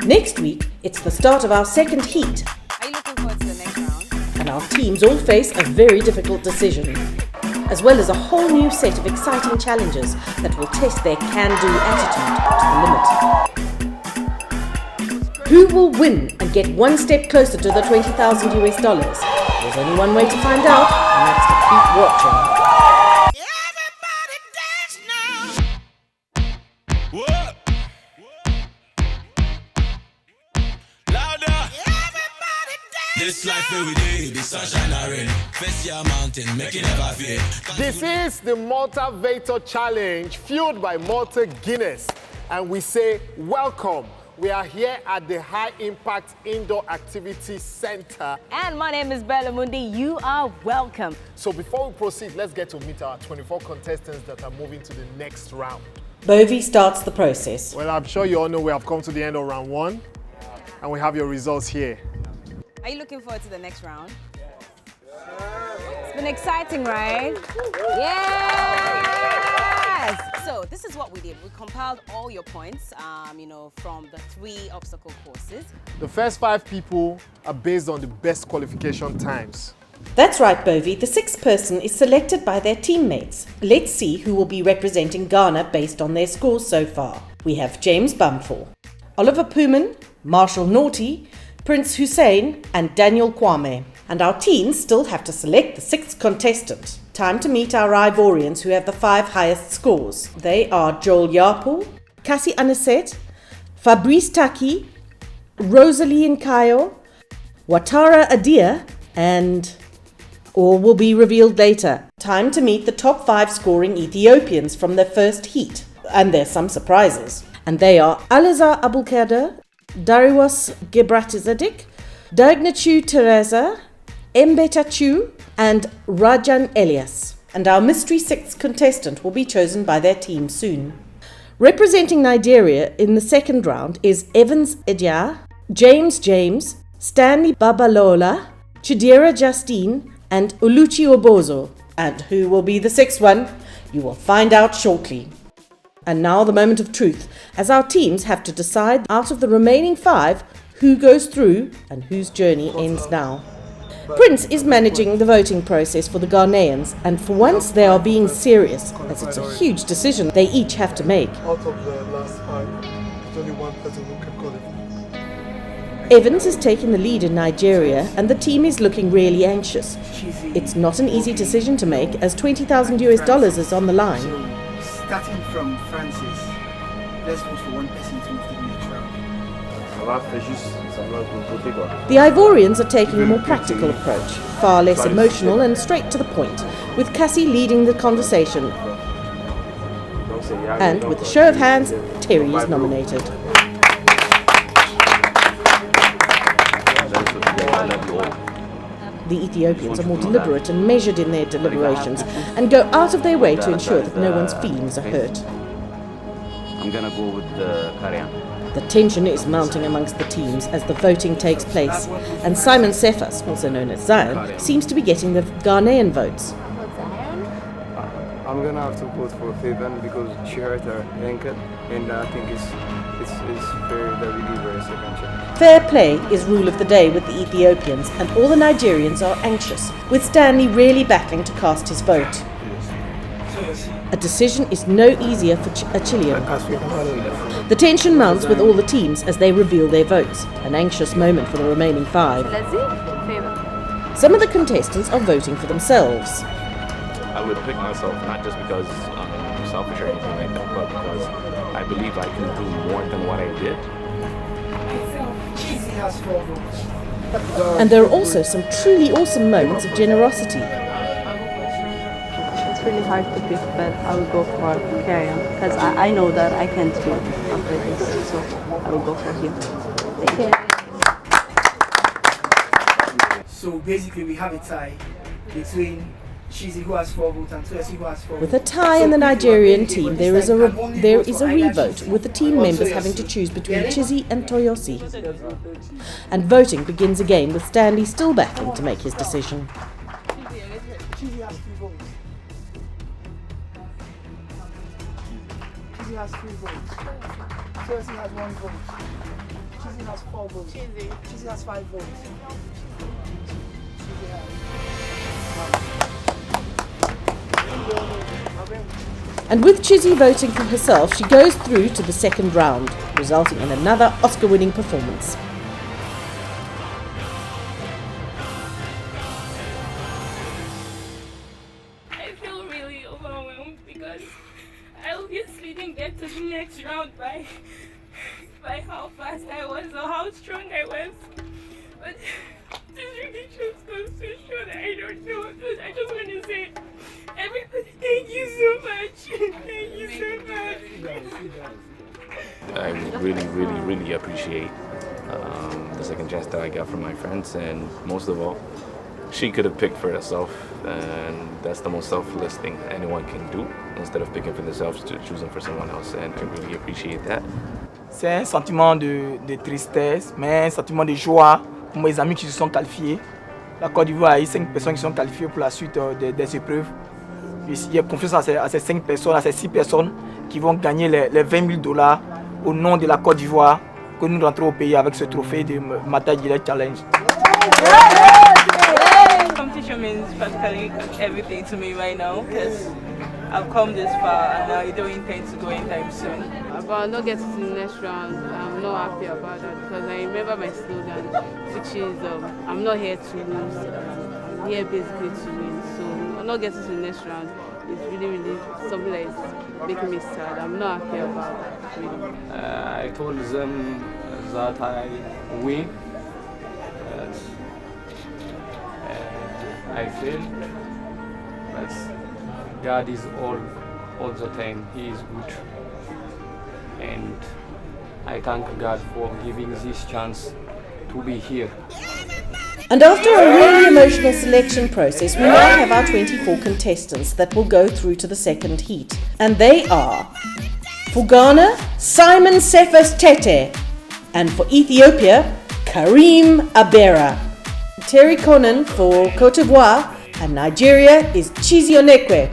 Next week, it's the start of our second heat, Are you looking forward to the next round? and our teams all face a very difficult decision, as well as a whole new set of exciting challenges that will test their can-do attitude to the limit. Who will win and get one step closer to the $20,000 US? There's only one way to find out, and that's to keep watching. This life every day, the sunshine already. Face your mountain, make it never fade. This is the Motivator Challenge, fueled by Malta Guinness. And we say, welcome. We are here at the High Impact Indoor Activity Center. And my name is Bella Mundi. You are welcome. So before we proceed, let's get to meet our 24 contestants that are moving to the next round. Bovie starts the process. Well, I'm sure you all know we have come to the end of round one. And we have your results here. Are you looking forward to the next round? It's been exciting, right? Yes! So this is what we did. We compiled all your points, from the 3 obstacle courses. The first 5 people are based on the best qualification times. That's right, Bovie. The 6th person is selected by their teammates. Let's see who will be representing Ghana based on their scores so far. We have James Bumfall, Oliver Pooman, Marshall Naughty, Prince Hussein and Daniel Kwame. And our teens still have to select the 6th contestant. Time to meet our Ivorians who have the 5 highest scores. They are Joel Yapo, Cassie Aniset, Fabrice Taki, Rosalie Nkayo, Watara Adia, and all will be revealed later. Time to meet the top 5 scoring Ethiopians from their first heat. And there's some surprises. And they are Alizar Abulkader, Darius Gebratizadik, Dagnachu Teresa, Mbetachu, and Rajan Elias. And our mystery 6th contestant will be chosen by their team soon. Representing Nigeria in the second round is Evans Edia, James, Stanley Babalola, Chidera Justine, and Oluchi Obozo. And who will be the 6th one? You will find out shortly. And now the moment of truth, as our teams have to decide out of the remaining 5 who goes through and whose journey ends now. Prince is managing the voting process for the Ghanaians, and for once they are being serious, as it's a huge decision they each have to make. Out of the last 5, there's only one person who can qualify. Evans is taking the lead in Nigeria, and the team is looking really anxious. It's not an easy decision to make, as $20,000 US is on the line. Starting from Francis, let's vote for one person to move to the next round. The Ivorians are taking a more practical approach, far less emotional and straight to the point, with Cassie leading the conversation. And with a show of hands, Terry is nominated. The Ethiopians are more deliberate and measured in their deliberations and go out of their way to ensure that no one's feelings are hurt. I'm gonna go with the Karian. The tension is mounting amongst the teams as the voting takes place, and Simon Cephas, also known as Zion, seems to be getting the Ghanaian votes. I'm gonna have to vote for Faven because she hurt her ankle, and I think it's fair that we give her a second chance. Fair play is rule of the day with the Ethiopians, and all the Nigerians are anxious, with Stanley really battling to cast his vote. A decision is no easier for a Chilean. The tension mounts with all the teams as they reveal their votes, an anxious moment for the remaining 5. Some of the contestants are voting for themselves. I would pick myself, not just because I'm selfish or anything like that, but because I believe I can do more than what I did. And there are also some truly awesome moments of generosity. It's really hard to pick, but I will go for Karian because I know that I can't do after this, so I will go for him. Thank you. So basically we have a tie between Chizi, who has 4 votes, and Tuesi, who has 4 votes. With a tie in the Nigerian team, there is a revote, with the team members having to choose between Chizi and Toyosi. And voting begins again, with Stanley still battling to make his decision. Chizi has 3 votes. Chizi has 3 votes. Tuesi has 1 vote. Cheesy has 4 votes. Cheesy has 5 votes. And with Chizzy voting for herself, she goes through to the second round, resulting in another Oscar-winning performance. I feel really overwhelmed because I obviously didn't get to the next round by how fast I was or how strong I was. But this really just goes to show that I don't know. I just want to say, everybody, thank you so much. Thank you so much. I really appreciate the second chance that I got from my friends, and most of all, she could have picked for herself, and that's the most selfless thing anyone can do. Instead of picking for themselves, to choosing for someone else, and I really appreciate that. C'est un sentiment de tristesse, mais un sentiment de joie pour mes amis qui se sont qualifiés. La Côte d'Ivoire a eu 5 personnes qui sont qualifiées pour la suite des épreuves. Il y a confiance à ces 5 personnes, à ces 6 personnes qui vont gagner les $20 000 au nom de la Côte d'Ivoire, que nous rentrons au pays avec ce trophée de Mata Gile Challenge. Competition means practically everything to me right now because I've come this far and I don't intend to go anytime soon. But not getting to the next round, I'm not happy about that because I remember my slogan, which is I'm not here to lose, I'm here basically to win. So I'm not getting to the next round. It's really something that is making me sad. I'm not happy about that, really. I told them that I win. I failed, but God is all the time. He is good, and I thank God for giving this chance to be here. And after a really emotional selection process, we now have our 24 contestants that will go through to the second heat. And they are, for Ghana, Simon Cephas Tete, and for Ethiopia, Karim Abera. Terry Conan for Cote d'Ivoire, and Nigeria is Chizzy Onekwe.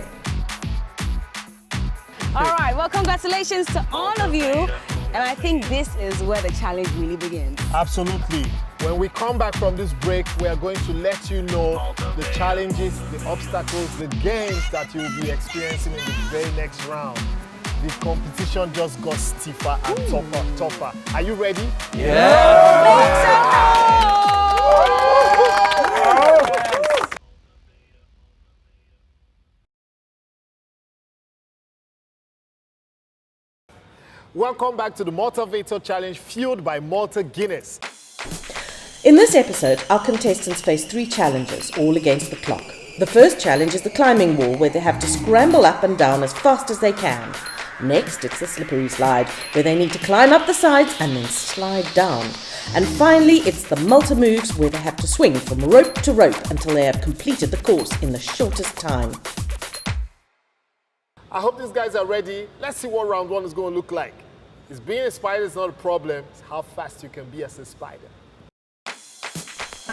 All right, well, congratulations to all of you. And I think this is where the challenge really begins. Absolutely. When we come back from this break, we are going to let you know the challenges, the obstacles, the games that you'll be experiencing in the very next round. The competition just got stiffer and tougher. Are you ready? Welcome back to the Motivator Challenge, fueled by Malta Guinness. In this episode, our contestants face 3 challenges, all against the clock. The first challenge is the climbing wall, where they have to scramble up and down as fast as they can. Next, it's the slippery slide, where they need to climb up the sides and then slide down. And finally, it's the Malta moves, where they have to swing from rope to rope until they have completed the course in the shortest time. I hope these guys are ready. Let's see what round 1 is going to look like. It's being a spider is not a problem, it's how fast you can be as a spider.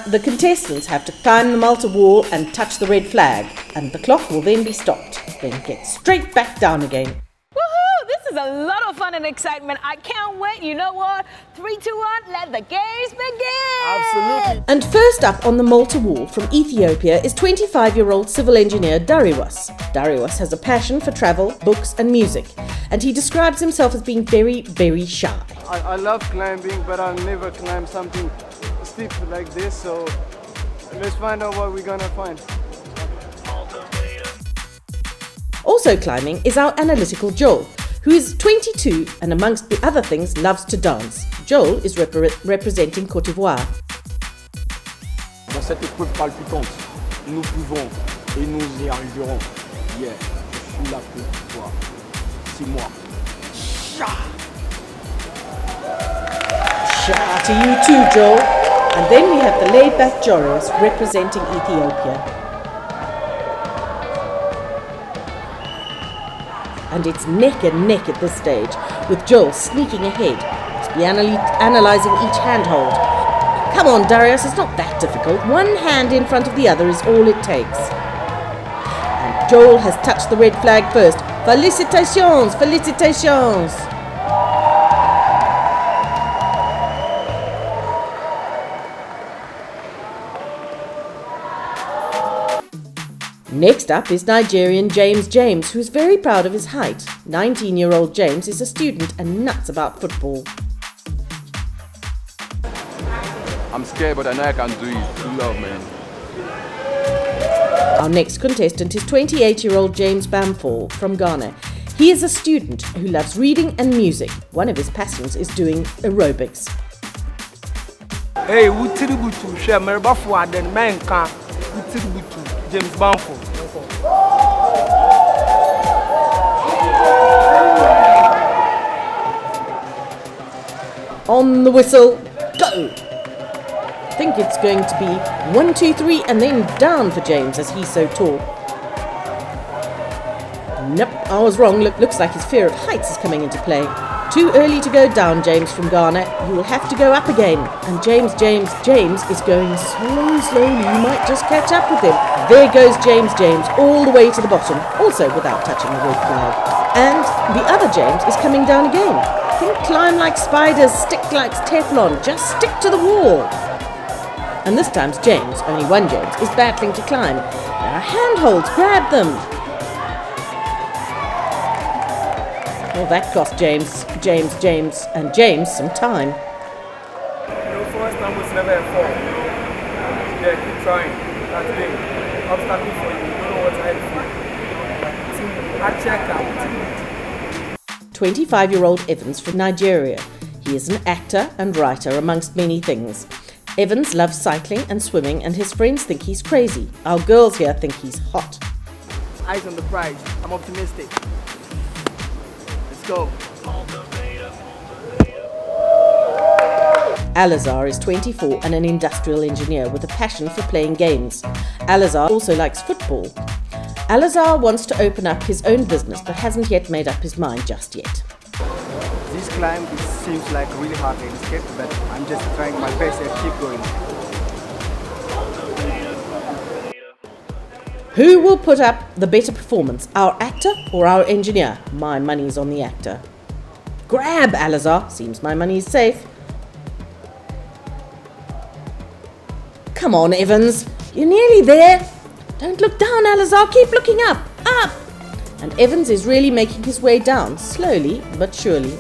The contestants have to climb the Malta wall and touch the red flag, and the clock will then be stopped, then get straight back down again. Woohoo! This is a lot of fun and excitement. I can't wait. You know what? 3, 2, 1, let the games begin! Absolutely. And first up on the Malta wall from Ethiopia is 25-year-old civil engineer Darius. Darius has a passion for travel, books and music, and he describes himself as being very, very shy. I love climbing, but I've never climbed something steep like this, so let's find out what we're gonna find. Also climbing is our analytical Joel, who is 22 and amongst the other things loves to dance. Joel is representing Côte d'Ivoire. Dans cette épreuve palpitante, nous pouvons et nous y arriverons. Yeah, je suis là pour toi. C'est moi. Shout to you too, Joel. And then we have the laid-back Joris representing Ethiopia. And it's neck and neck at this stage, with Joel sneaking ahead, analysing each handhold. Come on, Darius, it's not that difficult. One hand in front of the other is all it takes. And Joel has touched the red flag first. Félicitations, félicitations. Next up is Nigerian James, who's very proud of his height. 19-year-old James is a student and nuts about football. I'm scared, but I know I can do it. True love, man. Our next contestant is 28-year-old James Bamford from Ghana. He is a student who loves reading and music. One of his passions is doing aerobics. Hey, Wutiributu, share Merbafu and then Manka, Wutiributu, James Bamford. On the whistle, go! I think it's going to be 1, 2, 3 and then down for James as he's so tall. Nope, I was wrong. Looks like his fear of heights is coming into play. Too early to go down, James from Ghana. You will have to go up again. And James is going so slowly you might just catch up with him. There goes James all the way to the bottom, also without touching the red flag. And the other James is coming down again. Think climb like spiders, stick like Teflon, just stick to the wall. And this time's James, only one James, is battling to climb. There are handholds, grab them. Well, that cost James some time. First time was never a fall. Yeah, keep trying. That's big. Obstacle for you. You don't know what's ahead of you. 25-year-old Evans from Nigeria. He is an actor and writer amongst many things. Evans loves cycling and swimming and his friends think he's crazy. Our girls here think he's hot. Eyes on the prize. I'm optimistic. Let's go. Alazar is 24 and an industrial engineer with a passion for playing games. Alazar also likes football. Alazar wants to open up his own business but hasn't yet made up his mind just yet. This climb seems like really hard and scary, but I'm just trying my best and keep going. Who will put up the better performance, our actor or our engineer? My money's on the actor. Grab, Alazar. Seems my money's safe. Come on, Evans. You're nearly there. Don't look down, Alazar. Keep looking up. Up! And Evans is really making his way down, slowly but surely.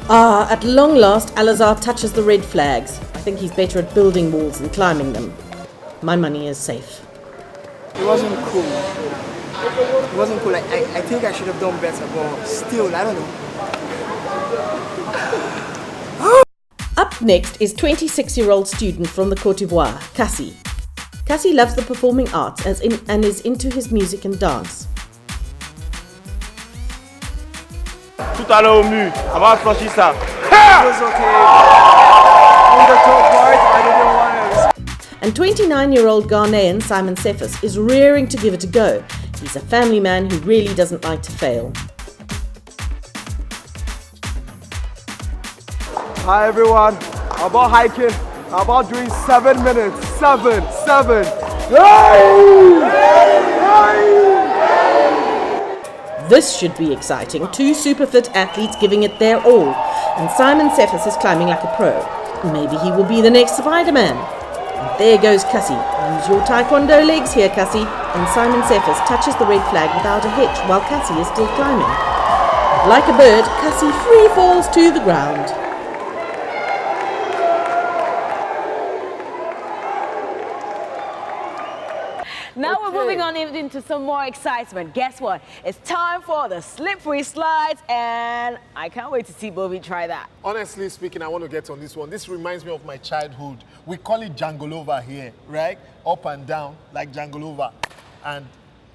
At long last, Alazar touches the red flags. I think he's better at building walls than climbing them. My money is safe. It wasn't cool. I think I should have done better, but still, I don't know. Up next is 26-year-old student from the Côte d'Ivoire, Cassie. Cassie loves the performing arts and is into his music and dance. Tout à l'heure au mur, on va accrocher ça. It was okay. On the top part, I didn't want to. And 29-year-old Ghanaian Simon Cephas is rearing to give it a go. He's a family man who really doesn't like to fail. Hi everyone, how about hiking? How about doing 7 minutes? 7. This should be exciting. 2 super fit athletes giving it their all. And Simon Cephas is climbing like a pro. Maybe he will be the next Spider-Man. And there goes Cassie. Use your taekwondo legs here, Cassie. And Simon Cephas touches the red flag without a hitch while Cassie is still climbing. Like a bird, Cassie free falls to the ground. Now we're moving on into some more excitement. Guess what? It's time for the slippery slides, and I can't wait to see Bobby try that. Honestly speaking, I want to get on this one. This reminds me of my childhood. We call it Jangolova here, right? Up and down, like Jangolova. And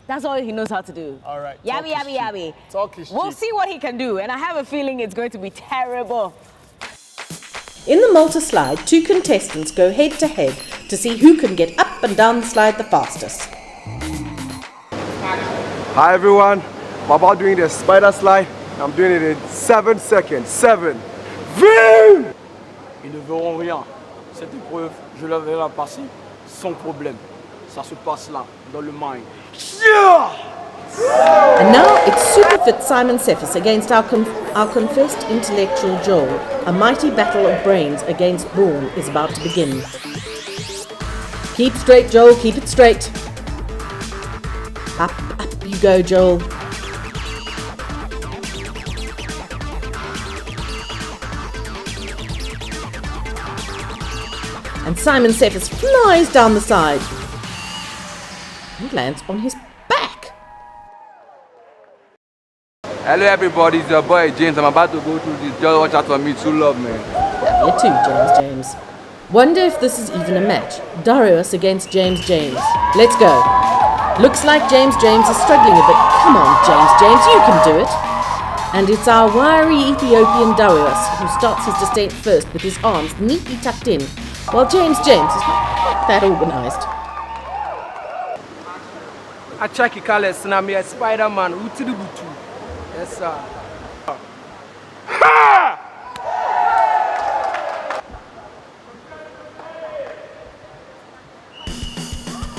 that's all he knows how to do. All right. Yabby. Talk is cheap. We'll see what he can do, and I have a feeling it's going to be terrible. In the Malta slide, 2 contestants go head to head to see who can get up and down the slide the fastest. Hi everyone, I'm about doing the spider slide. I'm doing it in 7 seconds. 7. Vim! Ils ne verront rien. Cette épreuve, je la verrai passer sans problème. Ça se passe là, dans le mind. And now it's super fit Simon Cephas against our confessed intellectual Joel. A mighty battle of brains against brawn is about to begin. Keep straight, Joel, keep it straight. Up you go, Joel. And Simon Cephas flies down the side and lands on his back. Hello everybody, it's your boy James. I'm about to go through this. Just watch out for me, true love, man. Love you too, James. Wonder if this is even a match. Darius against James. Let's go. Looks like James is struggling a bit. Come on, James, you can do it. And it's our wiry Ethiopian Darius who starts his descent first with his arms neatly tucked in, while James is not that organised. I check your colors and I'm a Spider-Man. Yes, sir.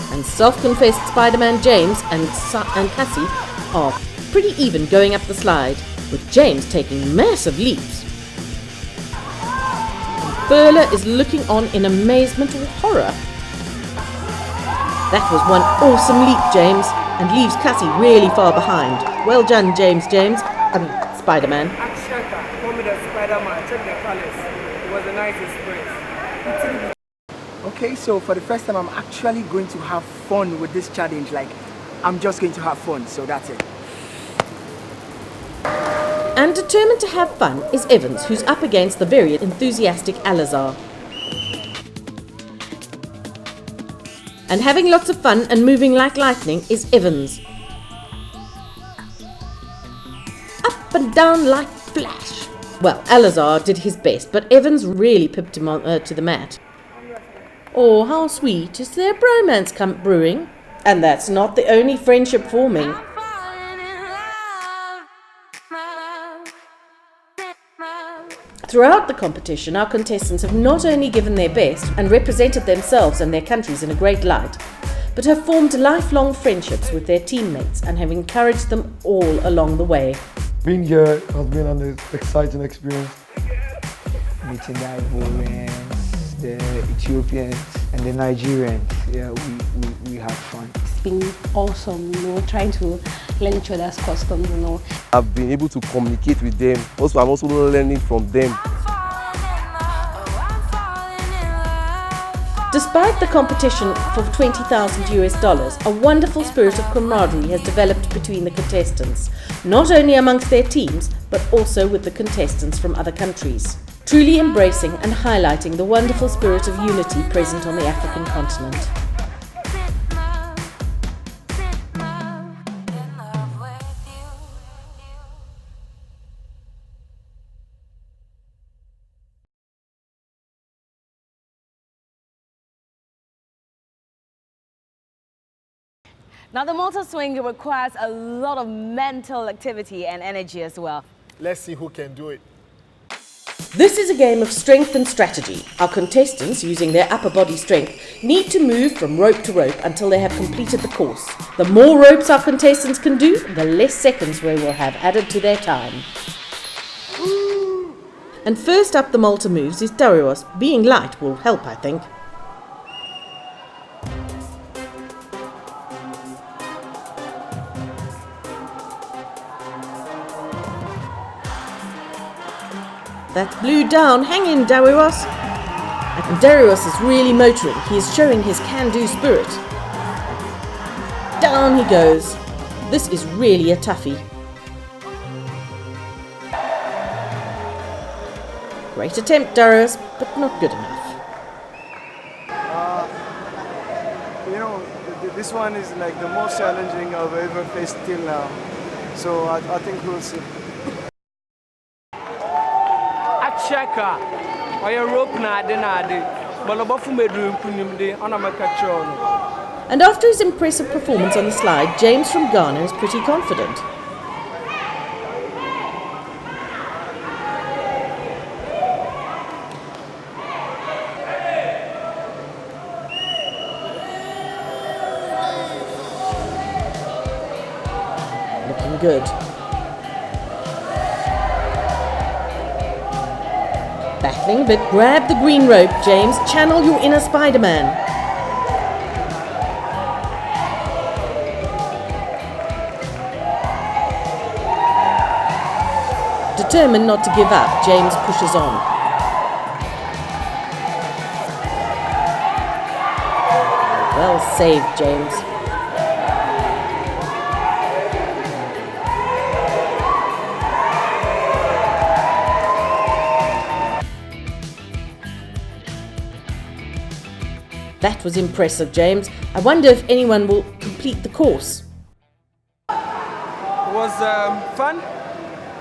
And self-confessed Spider-Man James and Cassie are pretty even going up the slide, with James taking massive leaps. And Furler is looking on in amazement or horror. That was one awesome leap, James, and leaves Cassie really far behind. Well done, Spider-Man. Call me the Spider-Man. Check the colors. It was a nice experience. Okay, so for the first time, I'm actually going to have fun with this challenge. Like, I'm just going to have fun, so that's it. And determined to have fun is Evans, who's up against the very enthusiastic Alazar. And having lots of fun and moving like lightning is Evans. Up and down like flash. Well, Alazar did his best, but Evans really pipped him to the mat. Oh, how sweet. Is there bromance brewing? And that's not the only friendship forming. Throughout the competition, our contestants have not only given their best and represented themselves and their countries in a great light, but have formed lifelong friendships with their teammates and have encouraged them all along the way. Being here has been an exciting experience. Meeting the Ivorians, the Ethiopians, and the Nigerians. Yeah, we had fun. It's been awesome, trying to learn each other's customs, I've been able to communicate with them. Also, I'm also learning from them. Despite the competition for $20,000, a wonderful spirit of camaraderie has developed between the contestants, not only amongst their teams, but also with the contestants from other countries, truly embracing and highlighting the wonderful spirit of unity present on the African continent. Now, the Malta swing requires a lot of mental activity and energy as well. Let's see who can do it. This is a game of strength and strategy. Our contestants, using their upper body strength, need to move from rope to rope until they have completed the course. The more ropes our contestants can do, the less seconds we will have added to their time. And first up the Malta moves is Darius. Being light will help, I think. That's blue down. Hang in, Darius. And Darius is really motoring. He is showing his can-do spirit. Down he goes. This is really a toughie. Great attempt, Darius, but not good enough. This one is like the most challenging I've ever faced till now. So I think we'll see. Checker, or your rope And after his impressive performance on the slide, James from Ghana is pretty confident. Looking good. Battling a bit, grab the green rope, James. Channel your inner Spider-Man. Determined not to give up, James pushes on. Well saved, James. That was impressive, James. I wonder if anyone will complete the course. It was fun.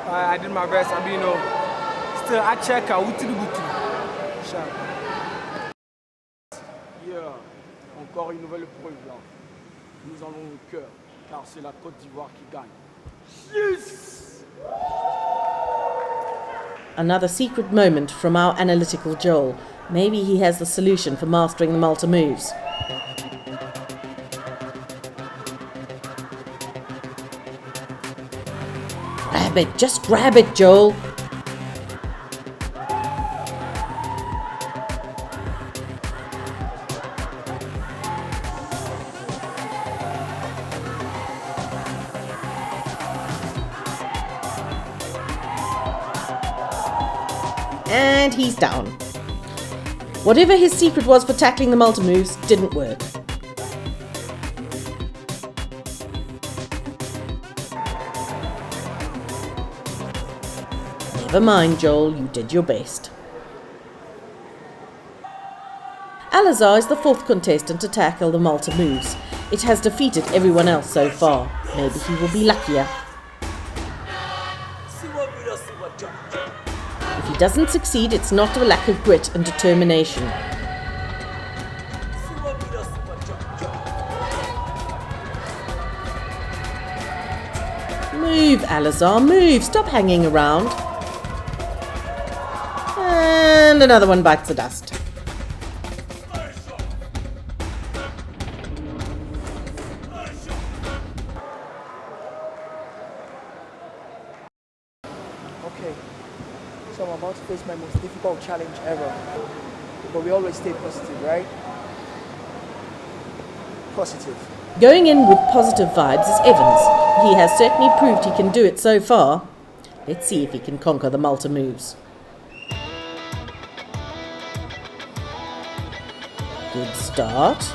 I did my best. Still, I check out. Yeah, encore une nouvelle épreuve là. Nous allons au cœur, car c'est la Côte d'Ivoire qui gagne. Yes! Another secret moment from our analytical Joel. Maybe he has the solution for mastering the Malta moves. Grab it, just grab it, Joel. And he's down. Whatever his secret was for tackling the Malta moves didn't work. Never mind, Joel, you did your best. Al-Azhar is the fourth contestant to tackle the Malta moves. It has defeated everyone else so far. Maybe he will be luckier. If he doesn't succeed, it's not a lack of grit and determination. Move, Al-Azhar, move! Stop hanging around. And another one bites the dust. Okay, so I'm about to face my most difficult challenge ever. But we always stay positive, right? Positive. Going in with positive vibes is Evans. He has certainly proved he can do it so far. Let's see if he can conquer the Malta moves. Good start.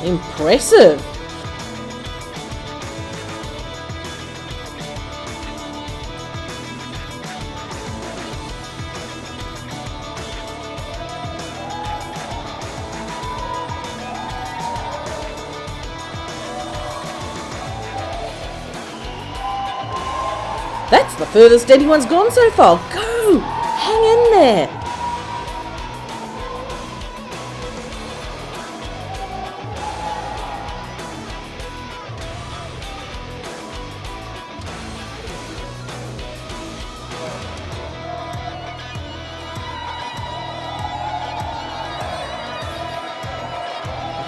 Impressive. That's the furthest anyone's gone so far. Go! Hang in there.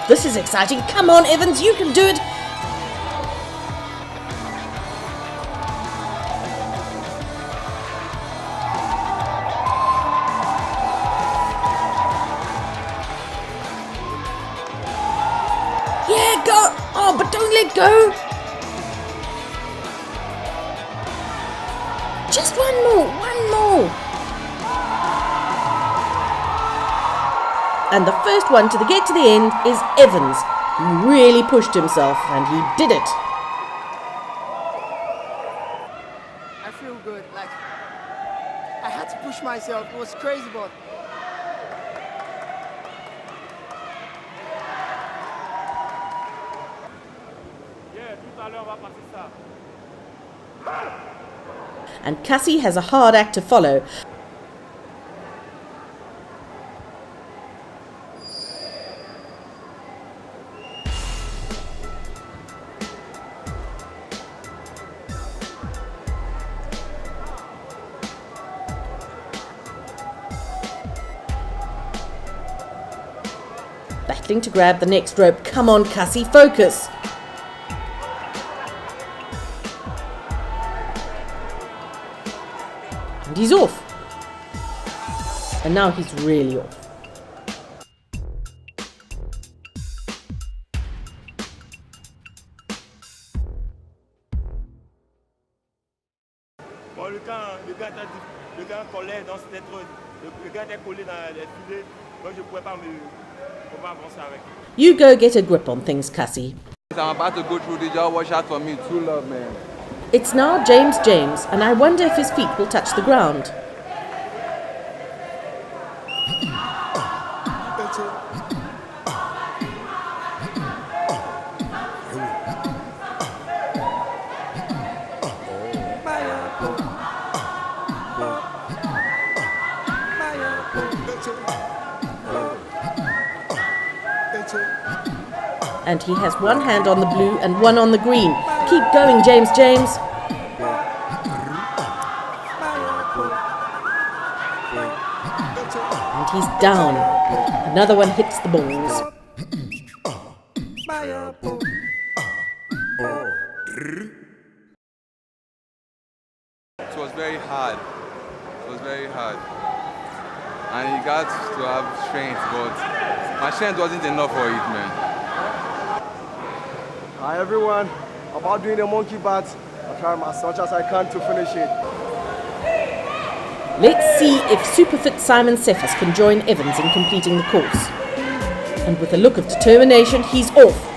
This is exciting. Come on, Evans, you can do it. Yeah, go! Oh, but don't let go! Just one more, one more! And the first one to get to the end is Evans. He really pushed himself and he did it. I feel good, like I had to push myself, it was crazy, but And Cassie has a hard act to follow. Battling to grab the next rope. Come on, Cassie, focus. And he's off. And now he's really off. le gars collait dans cette trop, le gars était collé dans les filets, donc je pouvais pas avancer avec. You go get a grip on things, Cassie. I'm about to go through the job. Watch out for me. True love, man. It's now James, and I wonder if his feet will touch the ground. And he has one hand on the blue and one on the green. Keep going, James. And he's down. Another one hits the balls. It was very hard. And you got to have strength, but my strength wasn't enough for it, man. Hi everyone, about doing the monkey bat. I'll try as much as I can to finish it. Let's see if superfit Simon Cephas can join Evans in completing the course. And with a look of determination, he's off.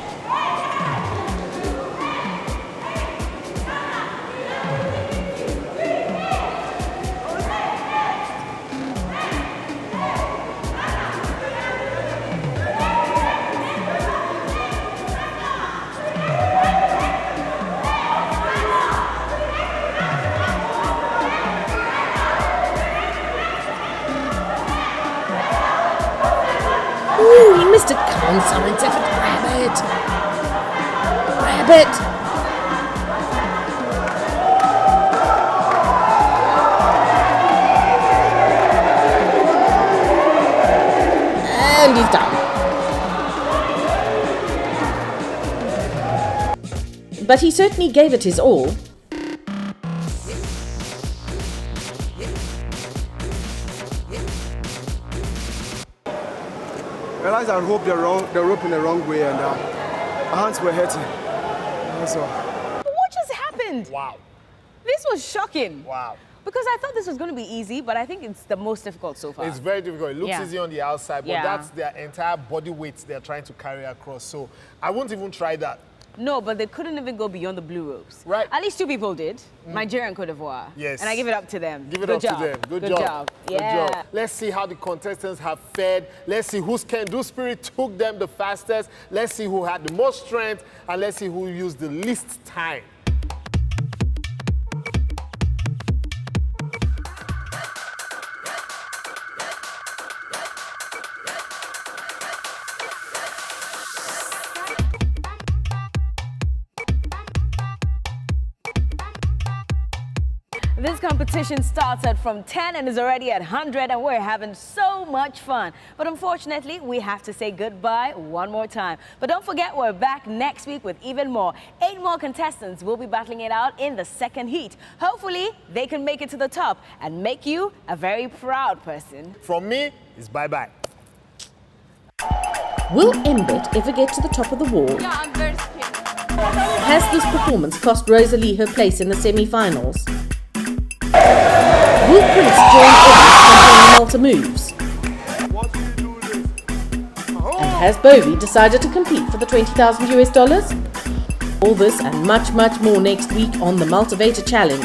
Ooh, he missed it. Come on, Simon Cephas, grab it. And he's done. But he certainly gave it his all. I realized I roped the rope in the wrong way and my hands were hurting. That's all. But what just happened? Wow. This was shocking. Wow. Because I thought this was going to be easy, but I think it's the most difficult so far. It's very difficult. It looks easy on the outside, but Yeah. that's their entire body weight they're trying to carry across. So I won't even try that. No, but they couldn't even go beyond the blue ropes. Right. At least two people did. Nigeria and Cote d'Ivoire. Yes. And I give it up to them. Give it Good up job. to them. Good job. job. Yeah. Good job. Let's see how the contestants have fared. Let's see whose can-do spirit took them the fastest. Let's see who had the most strength. And let's see who used the least time. This competition started from 10 and is already at 100, and we're having so much fun. But unfortunately, we have to say goodbye one more time. But don't forget, we're back next week with even more. 8 more contestants will be battling it out in the second heat. Hopefully, they can make it to the top and make you a very proud person. From me, it's bye-bye. Will Mbet ever get to the top of the wall? Yeah, I'm very scared. Has this performance cost Rosalie her place in the semi-finals? Will Prince join Evans playing the Malta moves? And has Bowie decided to compete for the $20,000 US? All this and much more next week on the Maltivator Challenge.